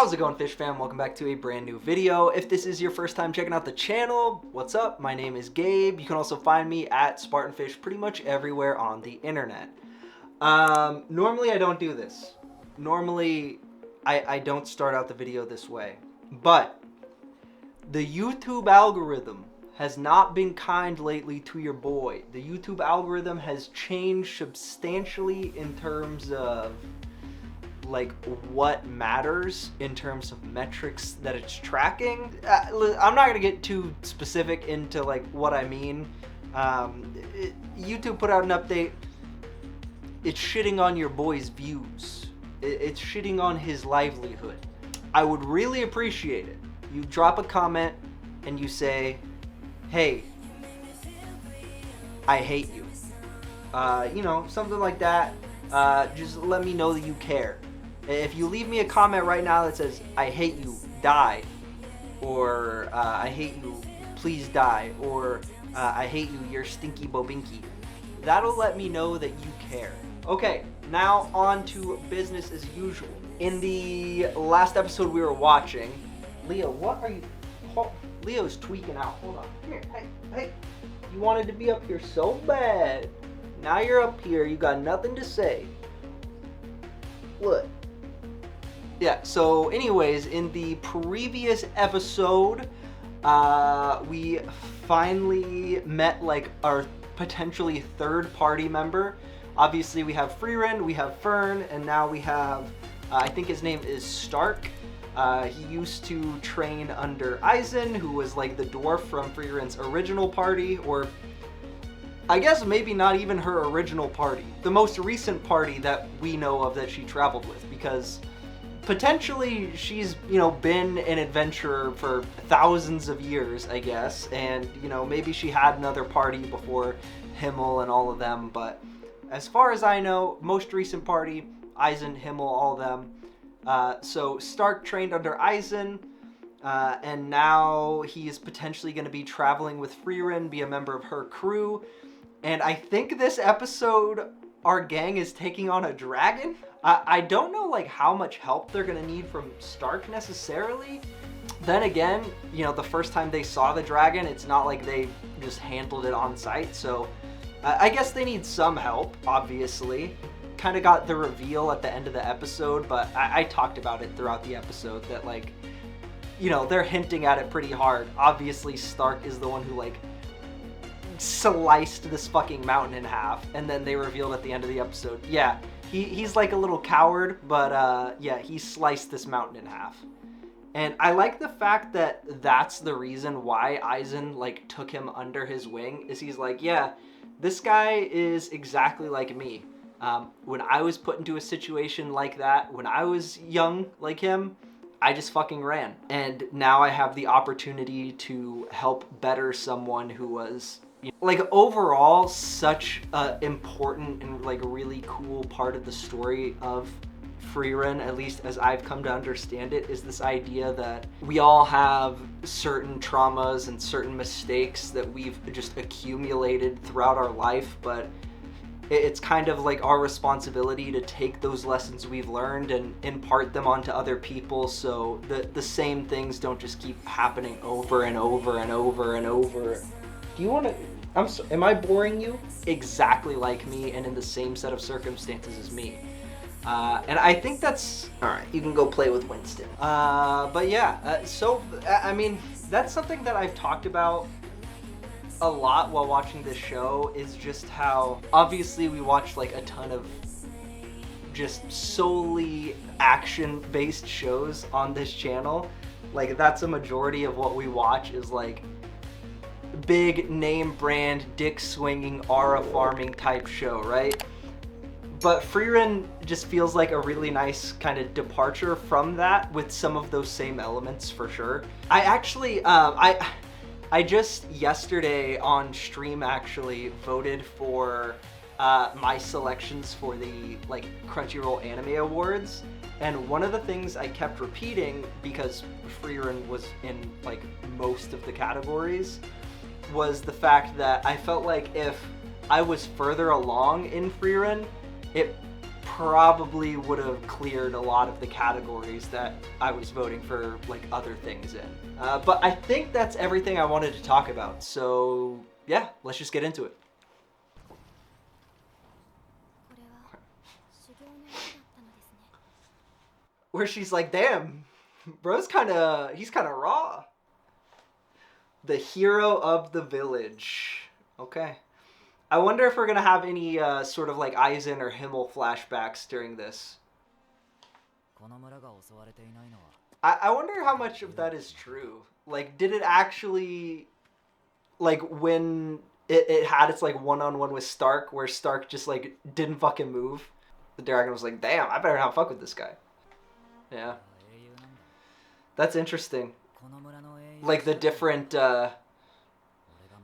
How's it going, Fish fam? Welcome back to a brand new video. If this is your first time checking out the channel, what's up? My name is Gabe. You can also find me at SpartnFish pretty much everywhere on the internet. Normally I don't do this. Normally I don't start out the video this way. But the YouTube algorithm has not been kind lately to your boy. The YouTube algorithm has changed substantially in terms of like what matters in terms of metrics that it's tracking. I'm not gonna get too specific into like what I mean. YouTube put out an update. It's shitting on your boy's views. It's shitting on his livelihood. I would really appreciate it. You drop a comment and you say, hey, I hate you. You know, something like that. Just let me know that you care. If you leave me a comment right now that says, I hate you, die, or I hate you, please die, or I hate you, you're stinky bobinky, that'll let me know that you care. Okay, now on to business as usual. In the last episode we were watching, Leo, what are you, Leo's tweaking out, hold on, come here, hey, you wanted to be up here so bad, now you're up here, you got nothing to say. What? Yeah, so anyways, in the previous episode, we finally met like our potentially third party member. Obviously we have Frieren, we have Fern, and now we have, I think his name is Stark. He used to train under Eisen, who was like the dwarf from Frieren's original party, or I guess maybe not even her original party. The most recent party that we know of that she traveled with, because potentially she's, you know, been an adventurer for thousands of years, I guess, and, you know, maybe she had another party before Himmel and all of them, but as far as I know, most recent party, Eisen, Himmel, all of them. So Stark trained under Eisen, and now he is potentially going to be traveling with Frieren, be a member of her crew, and I think this episode, our gang is taking on a dragon. I don't know like how much help they're gonna need from Stark necessarily. Then again, you know, the first time they saw the dragon, it's not like they just handled it on site. So I guess they need some help, obviously. Kind of got the reveal at the end of the episode, but I talked about it throughout the episode that, like, you know, they're hinting at it pretty hard. Obviously Stark is the one who like sliced this fucking mountain in half, and then they revealed at the end of the episode, yeah, he's like a little coward, but yeah, he sliced this mountain in half. And I like the fact that that's the reason why Eisen like took him under his wing, is he's like, yeah, this guy is exactly like me. When I was put into a situation like that, when I was young like him, I just fucking ran. And now I have the opportunity to help better someone who was, like, overall such an important and like really cool part of the story of Frieren, at least as I've come to understand it, is this idea that we all have certain traumas and certain mistakes that we've just accumulated throughout our life, but it's kind of like our responsibility to take those lessons we've learned and impart them onto other people, so the same things don't just keep happening over and over and over and over. Do you want to... am I boring you? Exactly like me and in the same set of circumstances as me. And I think that's... Alright, you can go play with Winston. But yeah, so, I mean, that's something that I've talked about a lot while watching this show, is just how, obviously we watch like a ton of just solely action-based shows on this channel. Like, that's a majority of what we watch, is like big name brand, dick swinging, aura farming type show, right? But Frieren just feels like a really nice kind of departure from that, with some of those same elements for sure. I actually, I just yesterday on stream actually voted for my selections for the like Crunchyroll Anime Awards, and one of the things I kept repeating, because Frieren was in like most of the categories, was the fact that I felt like if I was further along in Frieren, it probably would have cleared a lot of the categories that I was voting for like other things in. But I think that's everything I wanted to talk about. So yeah, let's just get into it. Where she's like, damn, bro's he's kind of raw. The hero of the village. Okay. I wonder if we're going to have any sort of like Aizen or Himmel flashbacks during this. I wonder how much of that is true. Like, did it actually, like, when it had its like one-on-one with Stark, where Stark just like didn't fucking move, the dragon was like, damn, I better not fuck with this guy. Yeah. That's interesting. Like the different,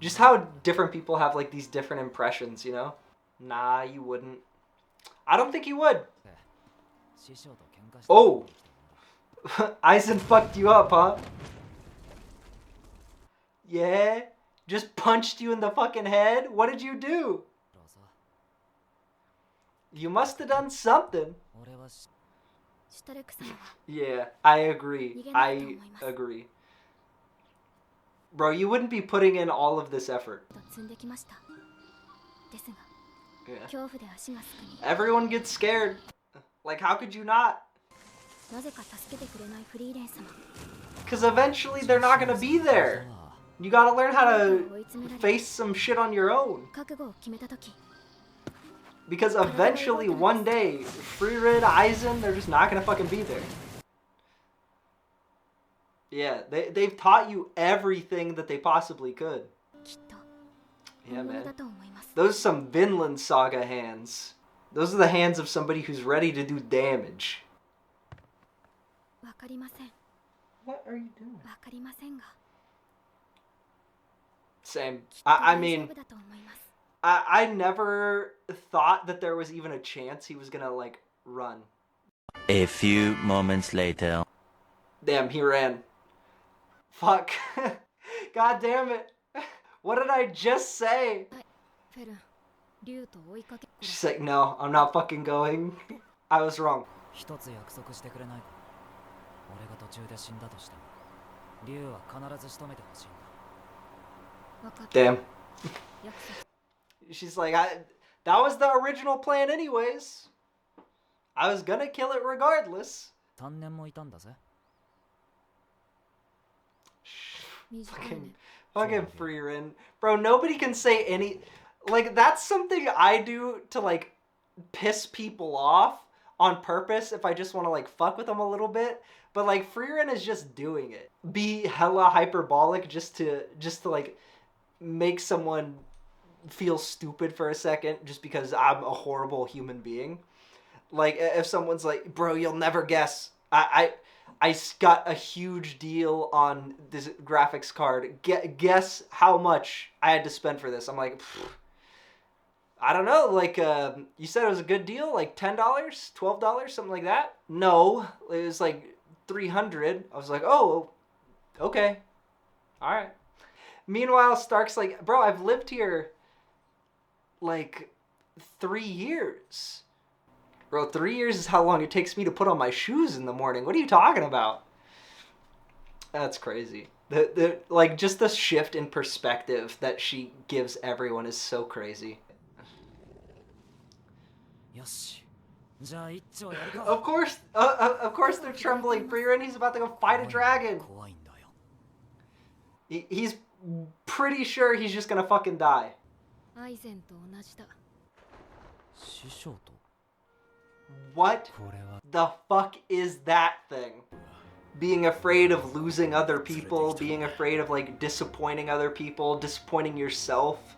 just how different people have like these different impressions, you know? Nah, you wouldn't. I don't think you would. Oh! Aizen fucked you up, huh? Yeah? Just punched you in the fucking head? What did you do? You must have done something. Yeah, I agree. I agree. Bro, you wouldn't be putting in all of this effort. Yeah. Everyone gets scared. Like, how could you not? Because eventually they're not going to be there. You got to learn how to face some shit on your own. Because eventually, one day, Frieren, Aizen, they're just not going to fucking be there. Yeah, they've taught you everything that they possibly could. Yeah, man. Those are some Vinland Saga hands. Those are the hands of somebody who's ready to do damage. What are you doing? Same. I mean, I never thought that there was even a chance he was gonna, like, run. A few moments later. Damn, he ran. Fuck. God damn it. What did I just say? She's like, no, I'm not fucking going. I was wrong. Damn. She's like, that was the original plan anyways. I was gonna kill it regardless. Fucking Frieren. Bro, nobody can say any... Like, that's something I do to, like, piss people off on purpose if I just want to, like, fuck with them a little bit. But, like, Frieren is just doing it. Be hella hyperbolic just to like, make someone feel stupid for a second just because I'm a horrible human being. Like, if someone's like, bro, you'll never guess. I got a huge deal on this graphics card. Guess how much I had to spend for this. I'm like, I don't know. Like, you said it was a good deal, like $10, $12, something like that. No, it was like $300. I was like, oh, okay, all right. Meanwhile, Stark's like, bro, I've lived here like 3 years. Bro, 3 years is how long it takes me to put on my shoes in the morning. What are you talking about? That's crazy. Like, just the shift in perspective that she gives everyone is so crazy. Of course they're trembling. Frieren, he's about to go fight a dragon. He's pretty sure he's just gonna fucking die. What the fuck is that thing? Being afraid of losing other people, being afraid of, like, disappointing other people, disappointing yourself,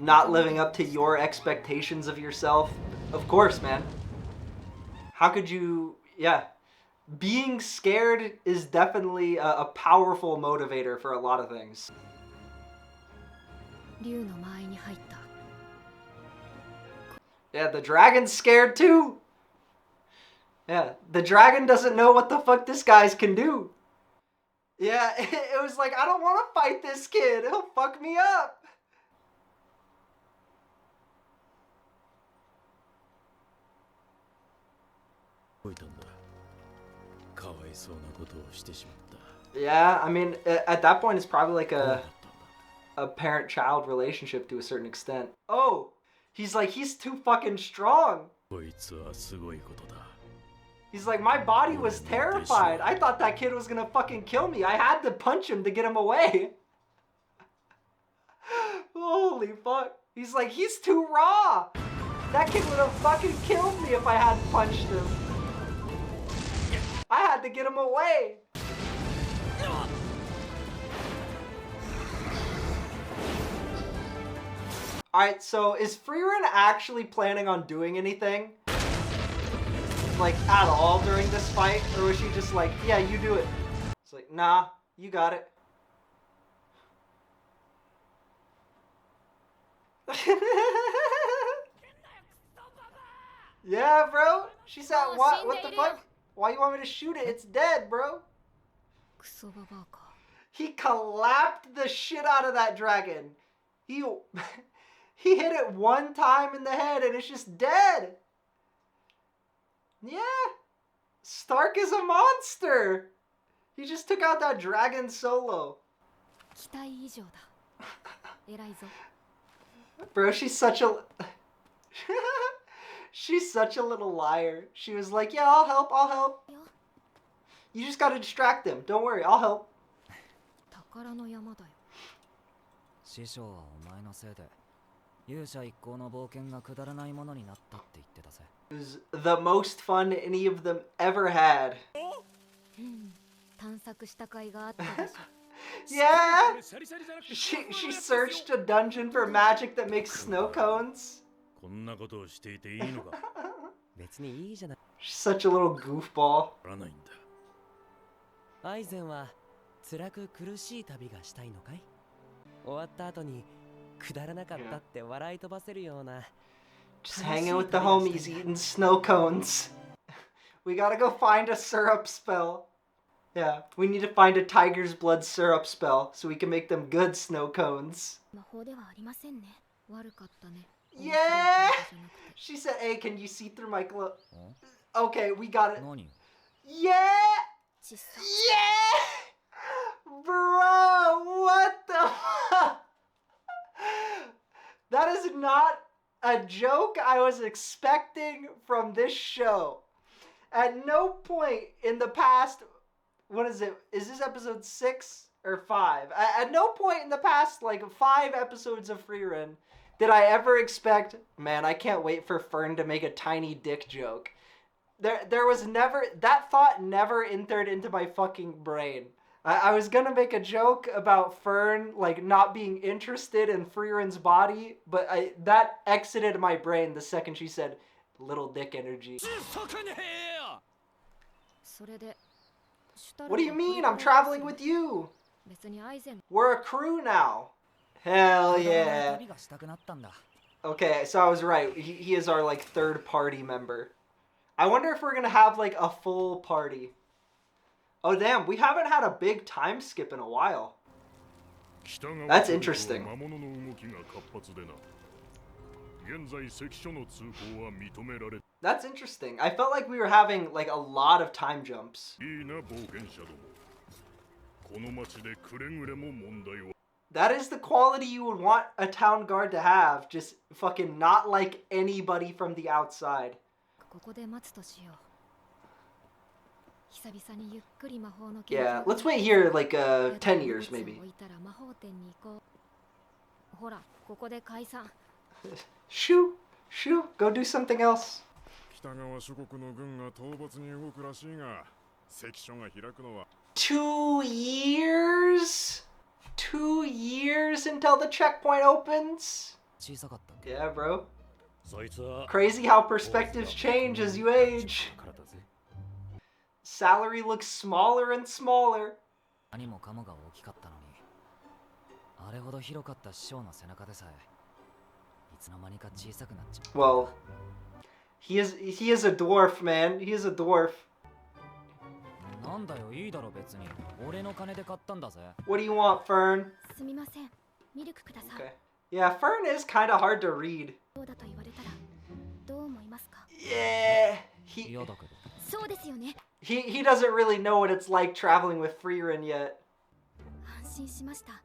not living up to your expectations of yourself. Of course, man. How could you... Yeah. Being scared is definitely a powerful motivator for a lot of things. Yeah, the dragon's scared too. Yeah, the dragon doesn't know what the fuck this guy's can do. Yeah, it was like, I don't want to fight this kid. He'll fuck me up. Yeah, I mean, at that point, it's probably like a parent-child relationship to a certain extent. Oh, he's like, he's too fucking strong. He's like, my body was terrified. I thought that kid was gonna fucking kill me. I had to punch him to get him away. Holy fuck. He's like, he's too raw. That kid would have fucking killed me if I hadn't punched him. I had to get him away. Alright, so is Frieren actually planning on doing anything? Like, at all during this fight? Or was she just like, yeah, you do it? It's like, nah, you got it. Yeah, bro. She said, what? What the fuck? Why you want me to shoot it? It's dead, bro. He clapped the shit out of that dragon. He hit it one time in the head and it's just dead. Yeah. Stark is a monster. He just took out that dragon solo. Bro, she's such a... She's such a little liar. She was like, yeah, I'll help, I'll help. You just gotta distract them. Don't worry, I'll help. It was the most fun any of them ever had. Yeah! She searched a dungeon for magic that makes snow cones. She's such a little goofball. Just hanging with the homies, eating snow cones. We gotta go find a syrup spell. Yeah, we need to find a tiger's blood syrup spell so we can make them good snow cones. Yeah! She said, hey, can you see through my glove? Okay, we got it. Yeah! Yeah! Bro, what the fuck? That is not a joke I was expecting from this show. At no point in the past, what is it? Is this episode 6 or 5? At no point in the past, like, 5 episodes of Frieren did I ever expect, man, I can't wait for Fern to make a tiny dick joke. There was never, that thought never entered into my fucking brain. I was gonna make a joke about Fern, like, not being interested in Frieren's body, but that exited my brain the second she said, little dick energy. What do you mean? I'm traveling with you. We're a crew now. Hell yeah. Okay, so I was right. He is our, like, third party member. I wonder if we're gonna have, like, a full party. Oh, damn, we haven't had a big time skip in a while. That's interesting. That's interesting. I felt like we were having, like, a lot of time jumps. That is the quality you would want a town guard to have. Just fucking not like anybody from the outside. Yeah, let's wait here like 10 years maybe. Shoo, shoo, go do something else. 2 years? 2 years until the checkpoint opens? Yeah, bro. Crazy how perspectives change as you age. Salary looks smaller and smaller. Well, he is a dwarf, man. He is a dwarf. What do you want, Fern? Okay. Yeah, Fern is kind of hard to read. Yeah, そうですよね。 He doesn't really know what it's like traveling with Frieren yet. 安心しました。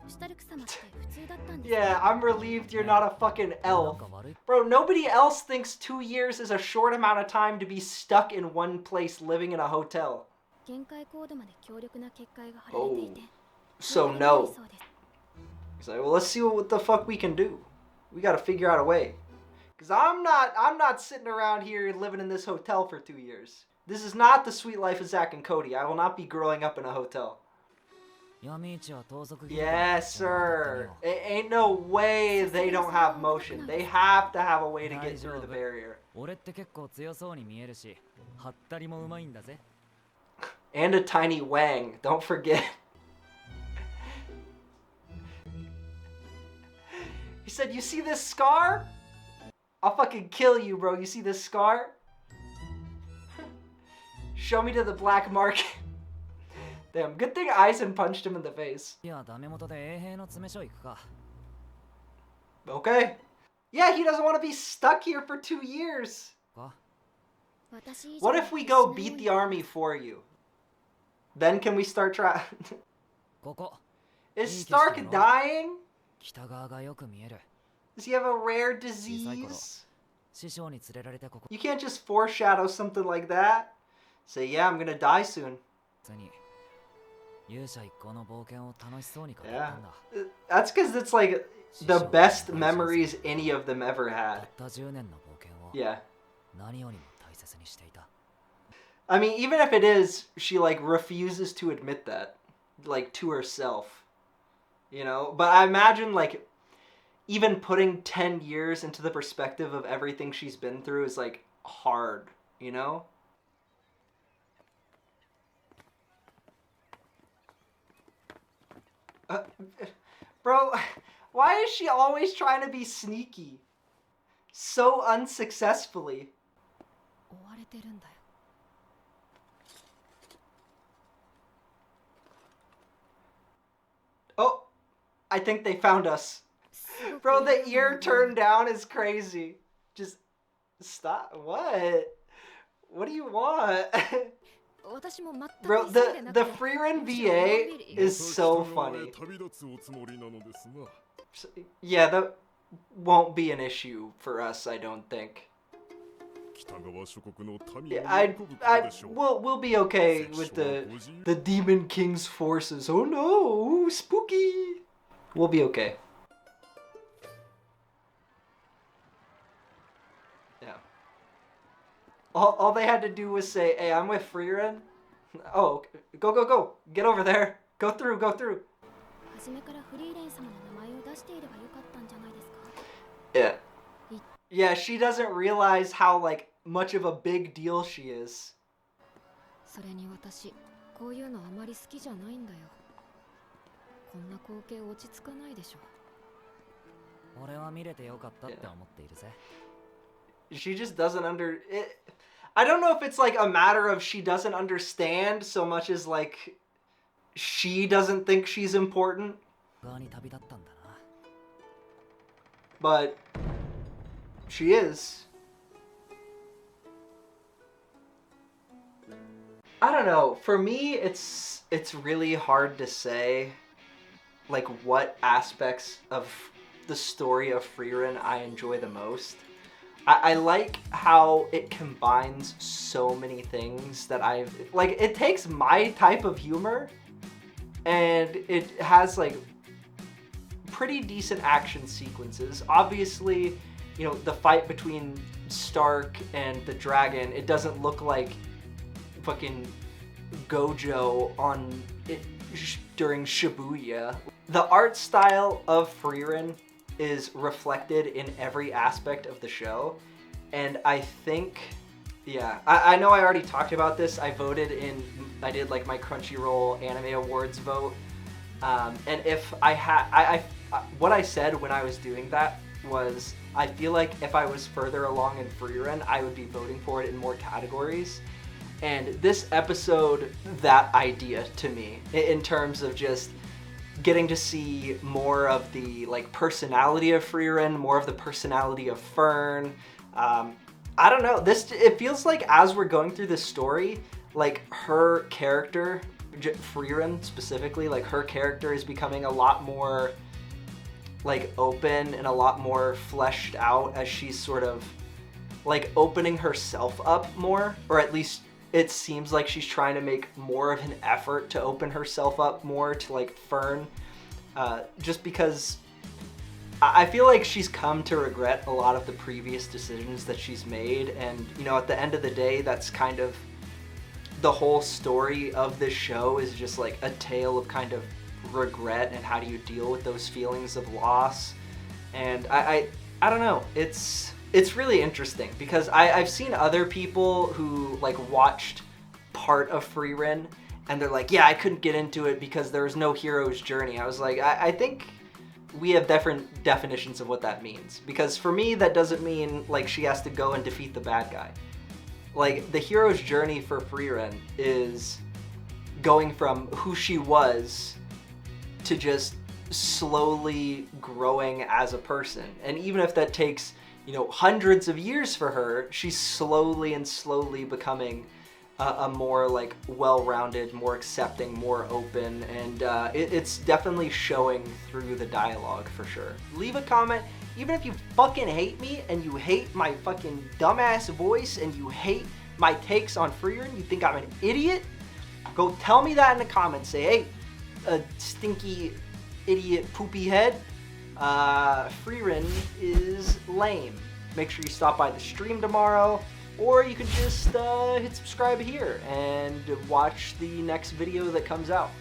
シュタルク様って普通だったんです。 Yeah, I'm relieved you're not a fucking elf. Bro, nobody else thinks 2 years is a short amount of time to be stuck in one place living in a hotel. 限界コードまで強力な結界が張られていて。 So no. He's like, well, let's see what the fuck we can do. We gotta figure out a way. Cause I'm not sitting around here living in this hotel for 2 years. This is not the sweet life of Zack and Cody. I will not be growing up in a hotel. Yes, sir. It ain't no way they don't have motion. They have to have a way to get through the barrier. And a tiny wang, don't forget. He said, you see this scar? I'll fucking kill you, bro. You see this scar? Show me to the black market. Damn, good thing Aizen punched him in the face. Okay. Yeah, he doesn't want to be stuck here for 2 years. What if we go beat the army for you? Then can we start trying? Is Stark dying? Does he have a rare disease? You can't just foreshadow something like that. Say, yeah, I'm gonna die soon. Yeah. That's because it's like the best memories any of them ever had. Yeah. I mean, even if it is, she like refuses to admit that, like to herself, you know? But I imagine like even putting 10 years into the perspective of everything she's been through is like hard, you know? Bro, why is she always trying to be sneaky? So unsuccessfully. Oh, I think they found us. Bro, the ear turned down is crazy. Just stop. What? What do you want? Bro, the Frieren VA is so funny. Yeah, that won't be an issue for us, I don't think. Yeah, we'll be okay with the Demon King's forces. Oh no, ooh, spooky. We'll be okay. Yeah. All they had to do was say, "Hey, I'm with Frieren." Oh, go. Get over there. Go through. Yeah. Yeah, she doesn't realize how like much of a big deal she is. She just doesn't I don't know if it's like a matter of she doesn't understand so much as like she doesn't think she's important. But she is. I don't know. For me, it's really hard to say like what aspects of the story of Frieren I enjoy the most. I like how it combines so many things that it takes my type of humor and it has like pretty decent action sequences. Obviously, you know, the fight between Stark and the dragon, it doesn't look like fucking Gojo during Shibuya. The art style of Frieren is reflected in every aspect of the show, and I think, yeah, I know I already talked about this. I did like my Crunchyroll Anime Awards vote, and if what I said when I was doing that was, I feel like if I was further along in Frieren, I would be voting for it in more categories. And this episode, that idea to me, in terms of just getting to see more of the like personality of Frieren, more of the personality of Fern, I don't know. It feels like as we're going through this story, like her character, Frieren specifically, like her character is becoming a lot more like open and a lot more fleshed out as she's sort of like opening herself up more, or at least it seems like she's trying to make more of an effort to open herself up more to like Fern, just because I feel like she's come to regret a lot of the previous decisions that she's made, and you know, at the end of the day, that's kind of the whole story of this show, is just like a tale of kind of regret and how do you deal with those feelings of loss. And I don't know, it's really interesting because I've seen other people who like watched part of Frieren and they're like, yeah, I couldn't get into it because there was no hero's journey. I was like, I think we have different definitions of what that means, because for me that doesn't mean like she has to go and defeat the bad guy. Like the hero's journey for Frieren is going from who she was to just slowly growing as a person. And even if that takes, you know, hundreds of years for her, she's slowly becoming a more like well-rounded, more accepting, more open, and it's definitely showing through the dialogue for sure. Leave a comment, even if you fucking hate me and you hate my fucking dumbass voice and you hate my takes on Frieren, you think I'm an idiot, go tell me that in the comments. Say, hey, a stinky idiot poopy head, Frieren is lame. Make sure you stop by the stream tomorrow, or you could just hit subscribe here and watch the next video that comes out.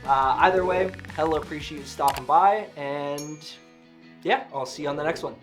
Either way, hella appreciate you stopping by, and yeah, I'll see you on the next one.